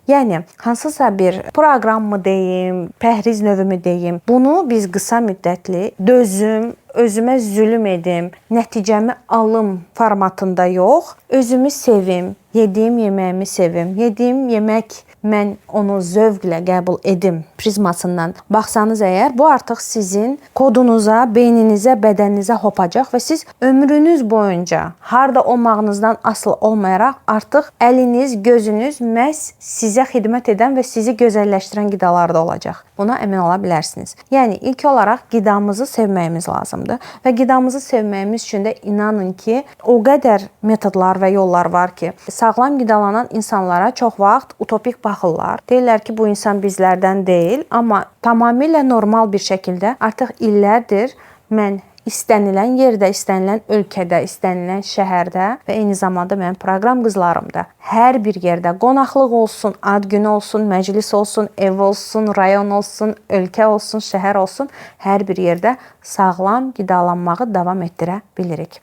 Yəni, hansısa bir proqram mı deyim, pəhriz növümü deyim, bunu biz qısa müddətli dözüm, özümə zülm edim, nəticəmi alım formatında yox, özümü sevim, yediyim yeməyimi sevim, yediyim yemək mən onu zövqlə qəbul edim prizmasından baxsanız əgər, bu artıq sizin kodunuza, beyninizə, bədəninizə hopacaq və siz ömrünüz boyunca harda olmağınızdan asılı olmayaraq artıq əliniz, gözünüz məhz sizə xidmət edən və sizi gözəlləşdirən qidalarda olacaq. Buna əmin ola bilərsiniz. Yəni, ilk olaraq qidamızı sevməyimiz lazımdır və qidamızı sevməyimiz üçün də inanın ki, o qədər metodlar və yollar var ki, sağlam qidalanan insanlara çox vaxt utopik baxırlar. Deyirlər ki, bu insan bizlərdən deyil, amma tamamilə normal bir şəkildə artıq illərdir mən istənilən yerdə, istənilən ölkədə, istənilən şəhərdə və eyni zamanda mənim proqram qızlarımda hər bir yerdə qonaqlıq olsun, ad günü olsun, məclis olsun, ev olsun, rayon olsun, ölkə olsun, şəhər olsun, hər bir yerdə sağlam qidalanmağı davam etdirə bilirik.